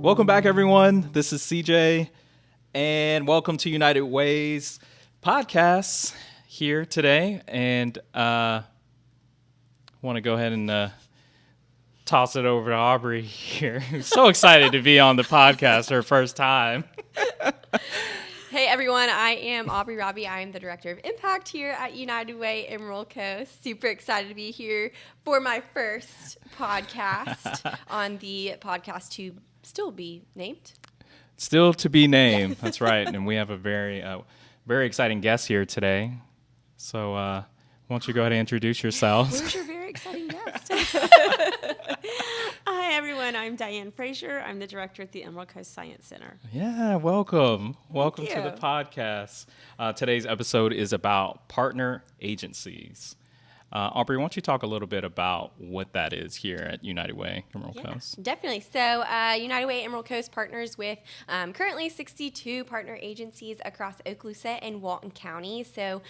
Welcome back, everyone. This is CJ, and welcome to United Way's podcast here today. And I want to go ahead and toss it over to Aubrey here. So excited to be on the podcast, her first time. Hey everyone, I am Aubrey Robbie. I am the Director of Impact here at United Way Emerald Coast. Super excited to be here for my first podcast on the podcast to still be named. Still to be named. That's right. And we have a very exciting guest here today. So why don't you go ahead and introduce yourselves? Where's your very exciting guest? Hi, everyone. I'm Diane Fraser. I'm the director at the Emerald Coast Science Center. Yeah, welcome. Welcome to you. the podcast. Today's episode is about partner agencies. Aubrey, why don't you talk a little bit about what that is here at United Way Emerald Coast? Definitely. So United Way Emerald Coast partners with currently 62 partner agencies across Okaloosa and Walton County. So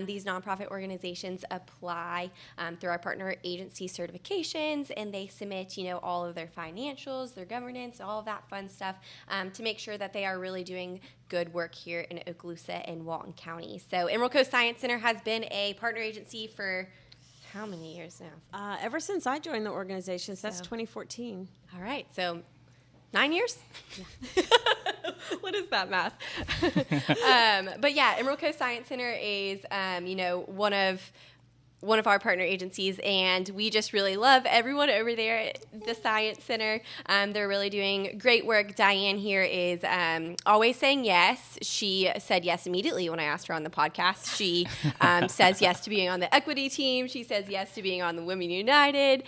these nonprofit organizations apply through our partner agency certifications, and they submit, all of their financials, their governance, all of that fun stuff to make sure that they are really doing good work here in Okaloosa and Walton County. So Emerald Coast Science Center has been a partner agency for how many years now? Ever since I joined the organization, so that's 2014. All right, so 9 years? Yeah. What is that math? But yeah, Emerald Coast Science Center is, one of our partner agencies, and we just really love everyone over there at the Science Center. They're really doing great work. Diane here is always saying yes. She said yes immediately when I asked her on the podcast. She says yes to being on the equity team. She says yes to being on the Women United.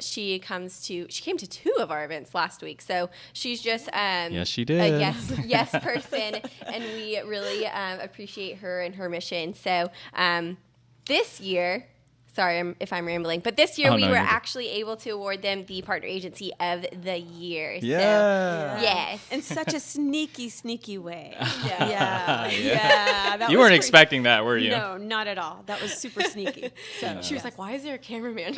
She came to 2 of our events last week, so she's just yes, she did. A yes person, and we really appreciate her and her mission. So this year, sorry if I'm rambling, but this year we were actually able to award them the Partner Agency of the Year. Yeah. So, yes. In such a sneaky way. Yeah. You weren't expecting that, were you? No, not at all. That was super sneaky. So She was like, why is there a cameraman?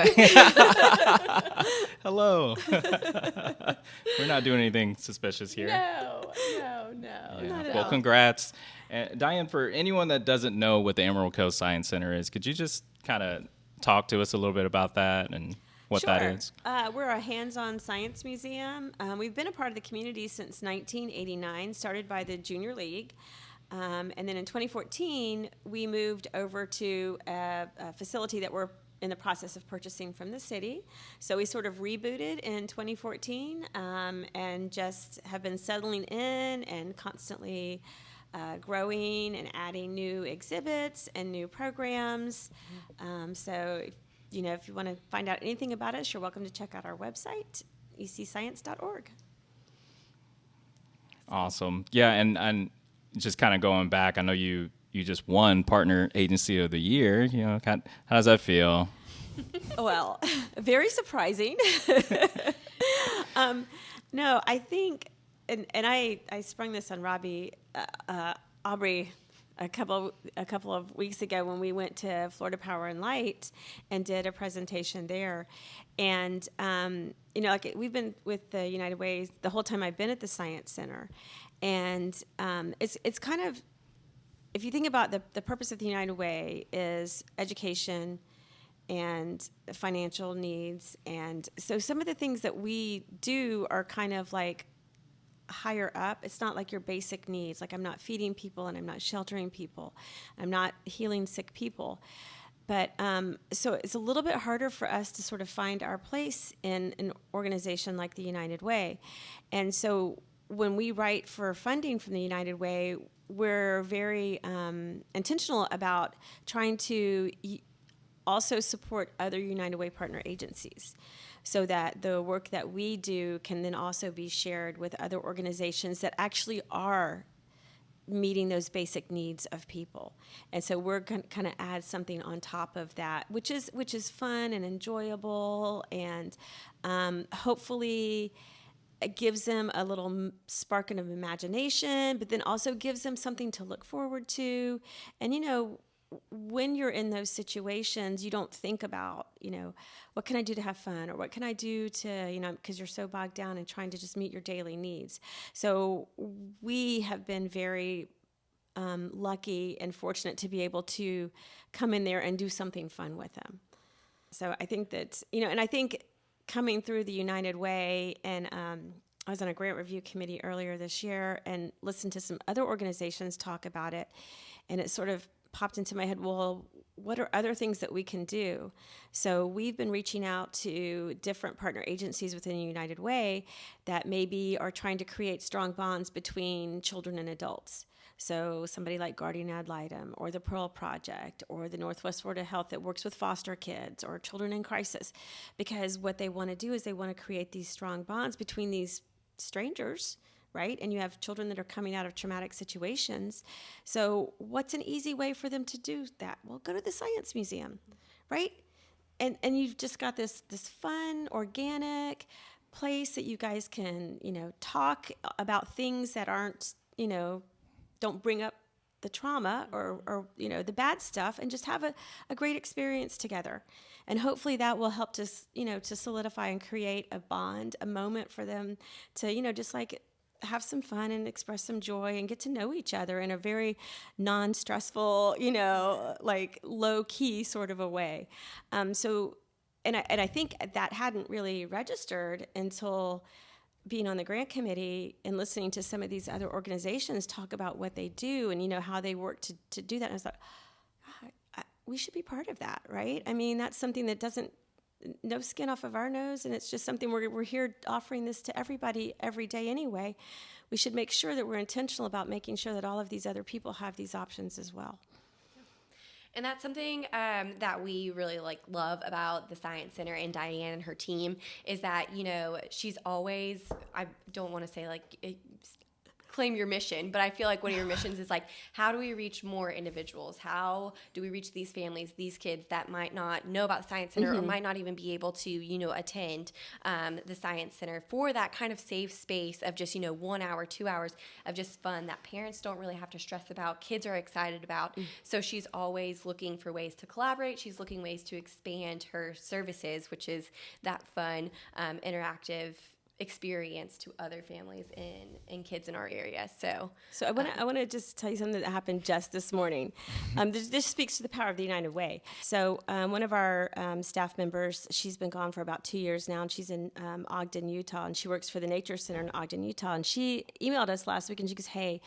Hello. We're not doing anything suspicious here. No. Not at Well, all. congrats. Diane, for anyone that doesn't know what the Emerald Coast Science Center is, could you just kind of talk to us a little bit about that and what that is? We're a hands-on science museum. We've been a part of the community since 1989, started by the Junior League. And then in 2014, we moved over to a facility that we're in the process of purchasing from the city. So we sort of rebooted in 2014 and just have been settling in and constantly growing and adding new exhibits and new programs. So, if you want to find out anything about us, you're welcome to check out our website, ecscience.org. Awesome. Yeah, and just kind of going back, I know you just won Partner Agency of the Year. How does that feel? Well, very surprising. No, I think, and I sprung this on Aubrey a couple of weeks ago when we went to Florida Power and Light and did a presentation there. And, we've been with the United Way the whole time I've been at the Science Center. And it's kind of, if you think about the purpose of the United Way is education and financial needs. And so some of the things that we do are kind of like higher up. It's not like your basic needs. Like I'm not feeding people and I'm not sheltering people. I'm not healing sick people. But so it's a little bit harder for us to sort of find our place in an organization like the United Way. And so when we write for funding from the United Way, we're very intentional about trying to also support other United Way partner agencies so that the work that we do can then also be shared with other organizations that actually are meeting those basic needs of people. And so we're going to kind of add something on top of that, which is fun and enjoyable, and hopefully it gives them a little spark of imagination, but then also gives them something to look forward to. And when you're in those situations, you don't think about, what can I do to have fun, or what can I do to, because you're so bogged down in trying to just meet your daily needs. So we have been very lucky and fortunate to be able to come in there and do something fun with them. So I think that, and I think coming through the United Way, and I was on a grant review committee earlier this year and listened to some other organizations talk about it, and it sort of popped into my head, well, what are other things that we can do? So we've been reaching out to different partner agencies within the United Way that maybe are trying to create strong bonds between children and adults. So somebody like Guardian Ad Litem, or the Pearl Project, or the Northwest Florida Health that works with foster kids or children in crisis. Because what they want to do is they want to create these strong bonds between these strangers, right? And you have children that are coming out of traumatic situations. So what's an easy way for them to do that? Well, go to the Science Museum, right? And you've just got this fun, organic place that you guys can, talk about things that aren't, don't bring up the trauma or the bad stuff, and just have a great experience together. And hopefully that will help to, to solidify and create a bond, a moment for them to, just like have some fun and express some joy and get to know each other in a very non-stressful, like low-key sort of a way. And I think that hadn't really registered until being on the grant committee and listening to some of these other organizations talk about what they do and, how they work to do that. And I was like, we should be part of that, right? I mean, that's something that doesn't, no skin off of our nose, and it's just something we're here offering this to everybody every day anyway. We should make sure that we're intentional about making sure that all of these other people have these options as well. And that's something that we really love about the Science Center and Diane and her team, is that, she's always, I don't want to say claim your mission, but I feel like one of your missions is how do we reach more individuals? How do we reach these families, these kids that might not know about the Science Center, or might not even be able to, attend the Science Center, for that kind of safe space of just, 1 hour, 2 hours of just fun that parents don't really have to stress about, kids are excited about. So she's always looking for ways to collaborate. She's looking ways to expand her services, which is that fun, interactive experience to other families and kids in our area. So I want to just tell you something that happened just this morning. This speaks to the power of the United Way. So one of our staff members, she's been gone for about 2 years now, and she's in Ogden, Utah, and she works for the Nature Center in Ogden, Utah. And she emailed us last week, and she goes, "Hey,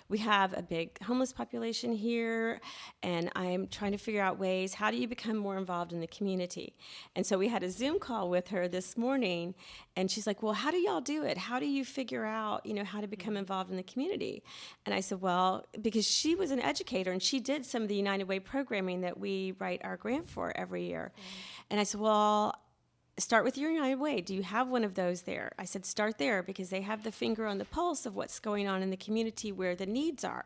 we have a big homeless population here, and I'm trying to figure out ways, how do you become more involved in the community?" And so we had a Zoom call with her this morning, and she's like, "Well, how do y'all do it? How do you figure out, how to become involved in the community?" And I said, well, because she was an educator, and she did some of the United Way programming that we write our grant for every year. And I said, well, start with your United Way. Do you have one of those there? I said, start there, because they have the finger on the pulse of what's going on in the community where the needs are.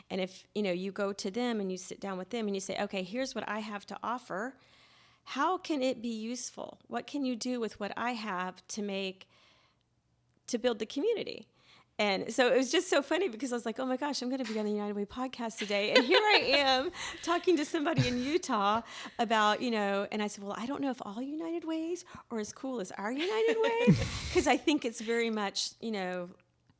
And if, you go to them and you sit down with them and you say, okay, here's what I have to offer. How can it be useful? What can you do with what I have to build the community? And so it was just so funny, because I was like, oh my gosh, I'm going to be on the United Way podcast today. And here I am talking to somebody in Utah about, and I said, well, I don't know if all United Ways are as cool as our United Way, because I think it's very much,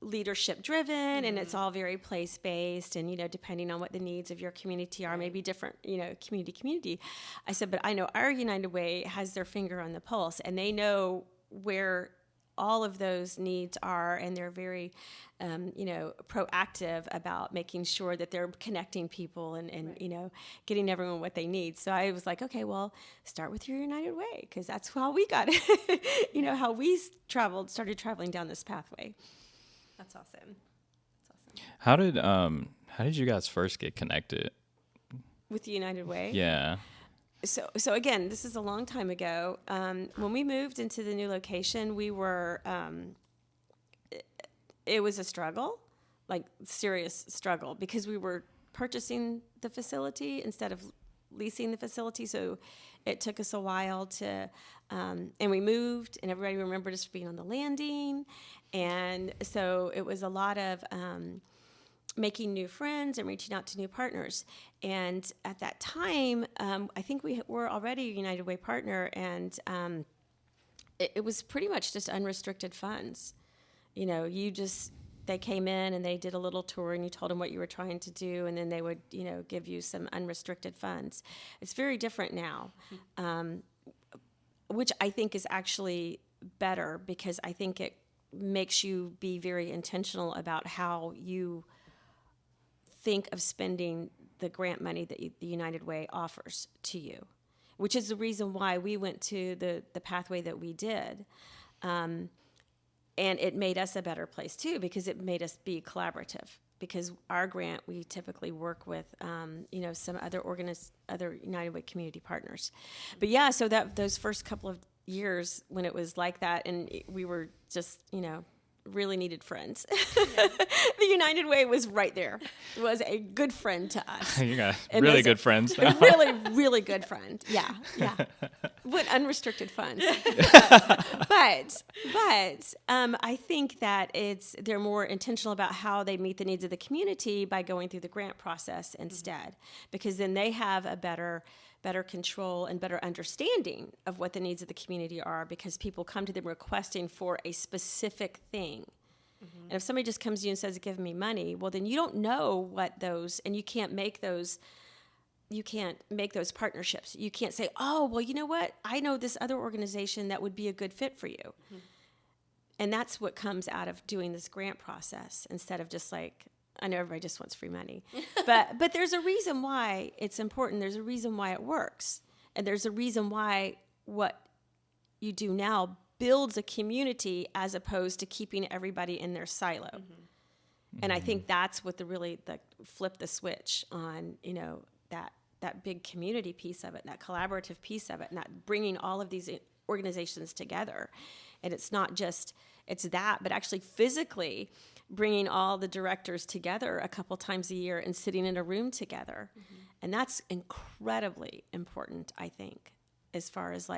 leadership driven, and it's all very place based, and depending on what the needs of your community are, maybe different, community. I said, but I know our United Way has their finger on the pulse, and they know where all of those needs are, and they're very, proactive about making sure that they're connecting people and right. Getting everyone what they need. So I was like, okay, well, start with your United Way, because that's how we got it, how we started traveling down this pathway. That's awesome. How did you guys first get connected with the United Way? Yeah. So again, this is a long time ago. When we moved into the new location, we were, it was a struggle, like serious struggle, because we were purchasing the facility instead of leasing the facility. So it took us a while to, and we moved, and everybody remembered us being on the landing. And so it was a lot of, making new friends and reaching out to new partners. And at that time, I think we were already a United Way partner, and it was pretty much just unrestricted funds. They came in and they did a little tour, and you told them what you were trying to do, and then they would, give you some unrestricted funds. It's very different now, which I think is actually better, because I think it makes you be very intentional about how you think of spending the grant money that the United Way offers to you, which is the reason why we went to the pathway that we did. And it made us a better place too, because it made us be collaborative. Because our grant, we typically work with, some other United Way community partners. But yeah, so those first couple of years when it was like that, and we were just, really needed friends. Yeah. The United Way was right there. It was a good friend to us. You got really good friends now. Really, really good friend. Yeah. With unrestricted funds. But I think that they're more intentional about how they meet the needs of the community by going through the grant process instead, because then they have a better control and better understanding of what the needs of the community are, because people come to them requesting for a specific thing. Mm-hmm. And if somebody just comes to you and says, give me money, well, then you don't know what those, and you can't make those partnerships. You can't say, oh, well, you know what? I know this other organization that would be a good fit for you. Mm-hmm. And that's what comes out of doing this grant process, instead of just like, I know everybody just wants free money, but there's a reason why it's important. There's a reason why it works. And there's a reason why what you do now builds a community, as opposed to keeping everybody in their silo. Mm-hmm. And I think that's what the flip the switch on, that big community piece of it, that collaborative piece of it, and that bringing all of these organizations together. And it's not just, it's that, but actually physically bringing all the directors together a couple times a year and sitting in a room together. Mm-hmm. And that's incredibly important, I think, as far as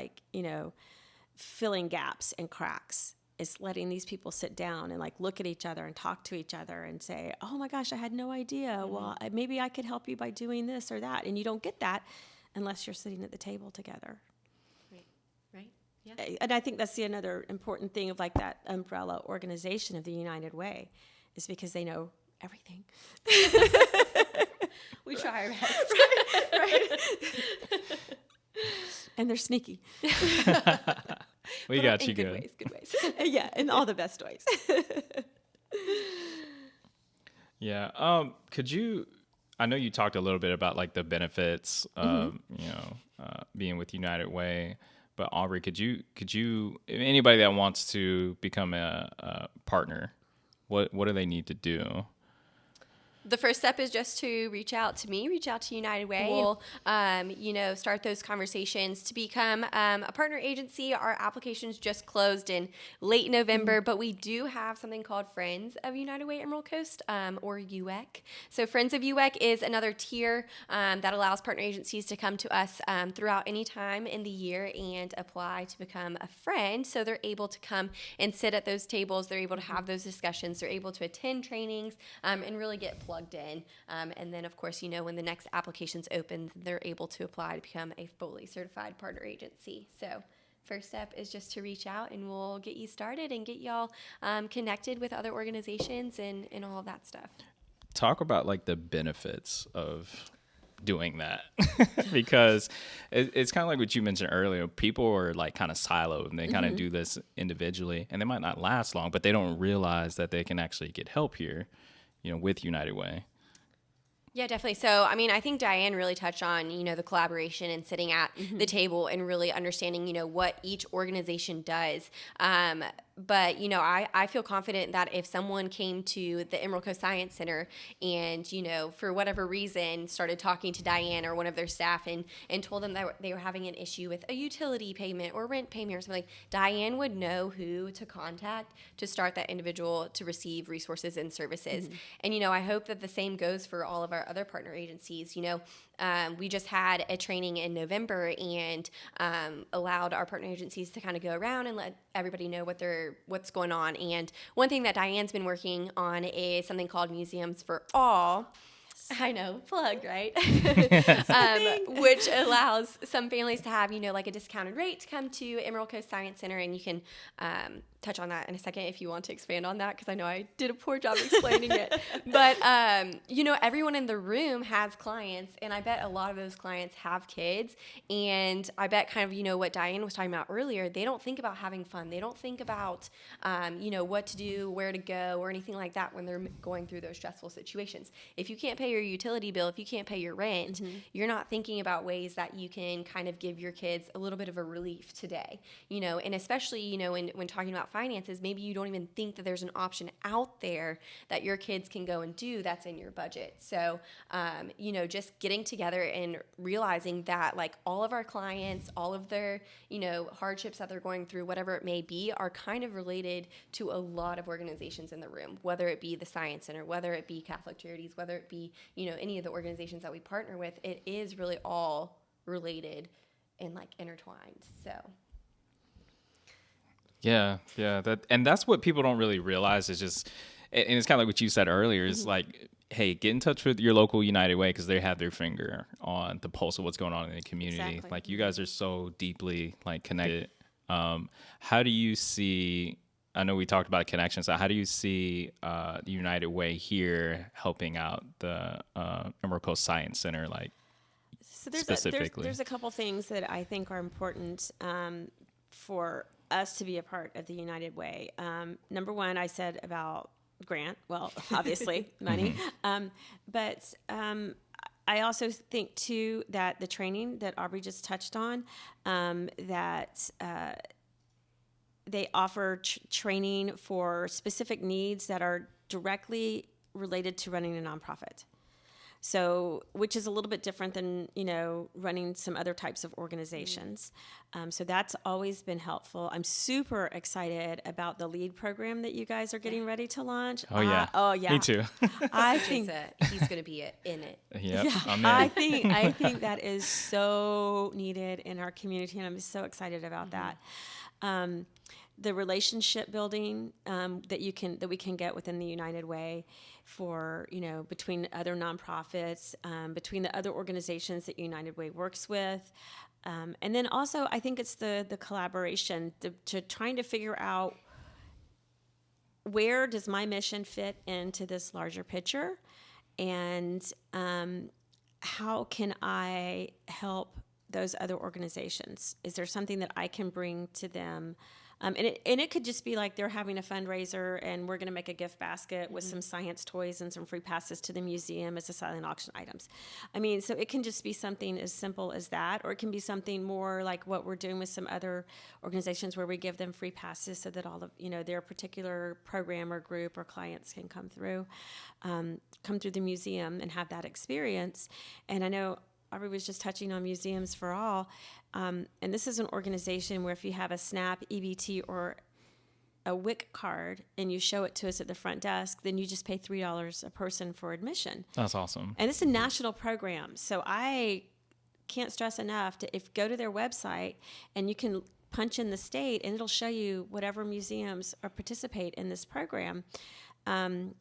filling gaps and cracks, is letting these people sit down and look at each other and talk to each other and say, oh my gosh, I had no idea. Mm-hmm. Well, maybe I could help you by doing this or that. And you don't get that unless you're sitting at the table together. Right. Yeah. And I think that's another important thing of that umbrella organization of the United Way, is because they know everything. We try our best. Right. And they're sneaky. We got you good. Good ways. Yeah, in all the best ways. Yeah. Could you, I know you talked a little bit about the benefits of, being with United Way. But Aubrey, could you, anybody that wants to become a partner, what do they need to do? The first step is just to reach out to me, reach out to United Way. We'll, start those conversations to become a partner agency. Our applications just closed in late November, but we do have something called Friends of United Way Emerald Coast, or UWEC. So Friends of UWEC is another tier that allows partner agencies to come to us throughout any time in the year and apply to become a friend. So they're able to come and sit at those tables. They're able to have those discussions. They're able to attend trainings and really get plugged in. And then, of course, when the next application's open, they're able to apply to become a fully certified partner agency. So first step is just to reach out, and we'll get you started and get y'all connected with other organizations and all of that stuff. Talk about the benefits of doing that. Because it's kind of like what you mentioned earlier. People are kind of siloed, and they kind of do this individually, and they might not last long, but they don't realize that they can actually get help here, with United Way. Yeah, definitely. So, I think Diane really touched on, the collaboration and sitting at the table and really understanding, what each organization does. But, I feel confident that if someone came to the Emerald Coast Science Center and, for whatever reason started talking to Diane or one of their staff and told them that they were having an issue with a utility payment or rent payment or something, Diane would know who to contact to start that individual to receive resources and services. And, I hope that the same goes for all of our other partner agencies. We just had a training in November and allowed our partner agencies to kind of go around and let everybody know what their what's going on. And one thing that Diane's been working on is something called Museums for All. I know, plug, right? Which allows some families to have, like a discounted rate to come to Emerald Coast Science Center. And you can touch on that in a second if you want to expand on that, because I know I did a poor job explaining it. But, everyone in the room has clients, and I bet a lot of those clients have kids. And I bet kind of, what Diane was talking about earlier, they don't think about having fun. They don't think about, what to do, where to go, or anything like that when they're going through those stressful situations. If you can't pay your utility bill, if you can't pay your rent, you're not thinking about ways that you can kind of give your kids a little bit of a relief today, and especially, when talking about finances, maybe you don't even think that there's an option out there that your kids can go and do that's in your budget. So, just getting together and realizing that like all of our clients, all of their, hardships that they're going through, whatever it may be, are kind of related to a lot of organizations in the room, whether it be the Science Center, whether it be Catholic Charities, whether it be, any of the organizations that we partner with. It is really all related and like intertwined. So. Yeah. That's what people don't really realize is just, and it's kind of like what you said earlier, is like, hey, get in touch with your local United Way, because they have their finger on the pulse of what's going on in the community. Exactly. Like, you guys are so deeply like connected. How do you see, I know we talked about connections, so how do you see the United Way here helping out the Emerald Coast Science Center, like, So specifically? there's a couple things that I think are important for us to be a part of the United Way. Number one, I said about grant. Well, obviously money, but I also think too that the training that Aubrey just touched on, that they offer training for specific needs that are directly related to running a nonprofit. So, which is a little bit different than, running some other types of organizations. So that's always been helpful. I'm super excited about the LEAD program that you guys are getting ready to launch. Oh, yeah. Oh, yeah. Me too. I think He's going to be in it. Yep, yeah, I'm in. I think that is so needed in our community, and I'm so excited about that. The relationship building that we can get within the United Way for, between other nonprofits, between the other organizations that United Way works with. And then also, I think it's the collaboration, to trying to figure out where does my mission fit into this larger picture, and how can I help those other organizations? Is there something that I can bring to them? And it could just be like they're having a fundraiser and we're going to make a gift basket with some science toys and some free passes to the museum as a silent auction items. I mean, so it can just be something as simple as that, or it can be something more like what we're doing with some other organizations where we give them free passes so that all of, their particular program or group or clients can come through the museum and have that experience. And I know Aubrey was just touching on Museums for All. And this is an organization where if you have a SNAP, EBT, or a WIC card and you show it to us at the front desk, then you just pay $3 a person for admission. That's awesome. And it's a national program. So I can't stress enough to go to their website and you can punch in the state and it'll show you whatever museums participate in this program. And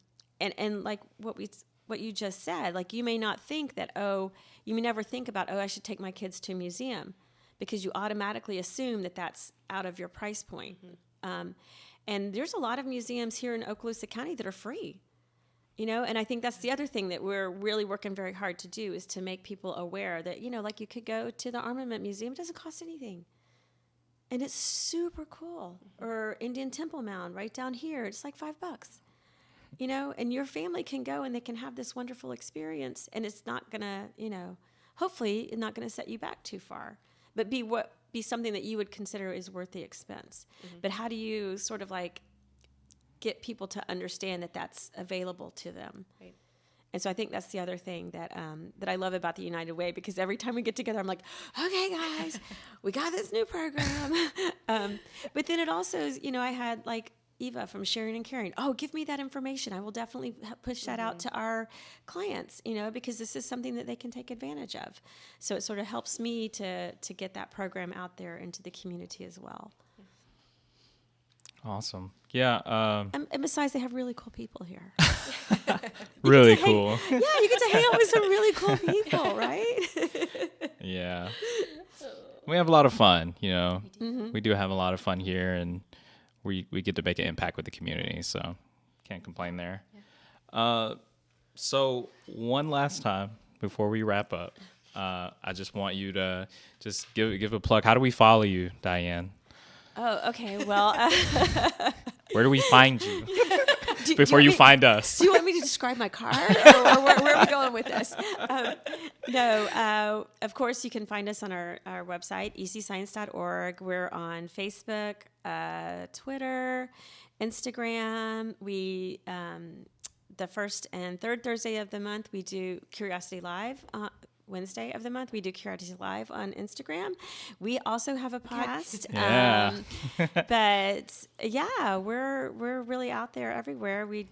like what you just said, like you may not think that, you may never think about, I should take my kids to a museum, because you automatically assume that that's out of your price point. And there's a lot of museums here in Okaloosa County that are free, and I think that's the other thing that we're really working very hard to do, is to make people aware that, like you could go to the Armament Museum, it doesn't cost anything. And it's super cool. Or Indian Temple Mound right down here, it's like $5. And your family can go and they can have this wonderful experience, and it's not gonna, hopefully it's not gonna set you back too far, but be something that you would consider is worth the expense. But how do you sort of like get people to understand that that's available to them? Right. And so I think that's the other thing that I love about the United Way, because every time we get together, I'm like, okay, guys, we got this new program. But then it also is, I had like Eva from Sharing and Caring. Oh, give me that information. I will definitely push that out to our clients, because this is something that they can take advantage of. So it sort of helps me to get that program out there into the community as well. Awesome. Yeah. And besides, they have really cool people here. Really cool. Yeah, you get to hang out with some really cool people, right? Yeah. We have a lot of fun, you know. We do have a lot of fun here, and we get to make an impact with the community, so can't complain there. Yeah. So one last time before we wrap up, I just want you to just give a plug. How do we follow you, Diane? Oh, okay. Well, where do we find you before you find us? Do you want me to describe my car, or where are we going with this? No, of course, you can find us on our website, ecscience.org. We're on Facebook, Twitter, Instagram. We the first and third Thursday of the month, we do Curiosity Live. Wednesday of the month, we do Curiosity Live on Instagram. We also have a podcast. Yeah. But yeah, we're really out there everywhere. We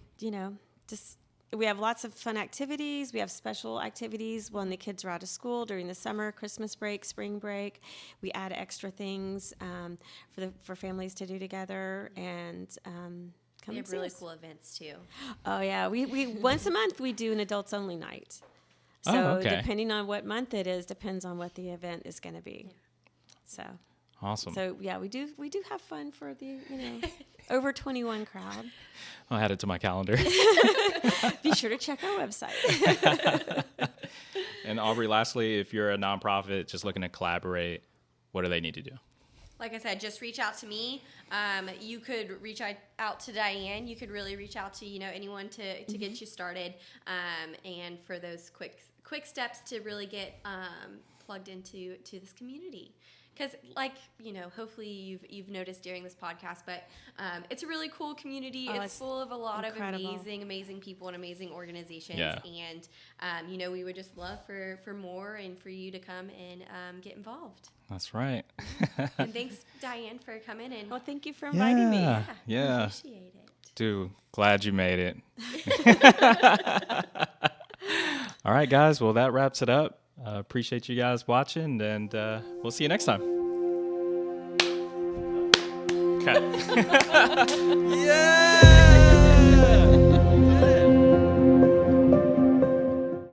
have lots of fun activities. We have special activities when the kids are out of school during the summer, Christmas break, spring break. We add extra things for families to do together, and We have really cool events too. Oh yeah, we once a month we do an adults only night. So depending on what month it is, depends on what the event is going to be. So awesome. So yeah, we do have fun for the over 21 crowd. I'll add it to my calendar. Be sure to check our website. And Aubrey, lastly, if you're a nonprofit just looking to collaborate, what do they need to do? Like I said, just reach out to me. You could reach out to Diane. You could really reach out to anyone to get you started, and for those quick steps to really get plugged into this community. Because hopefully you've noticed during this podcast, but it's a really cool community. It's full of a lot incredible. Of amazing people and amazing organizations. Yeah. And we would just love for more and for you to come and get involved. That's right. And thanks, Diane, for coming in. Well, thank you for inviting me. Yeah. Appreciate it. Dude, glad you made it. All right, guys. Well, that wraps it up. Appreciate you guys watching, and we'll see you next time. Okay. Yeah!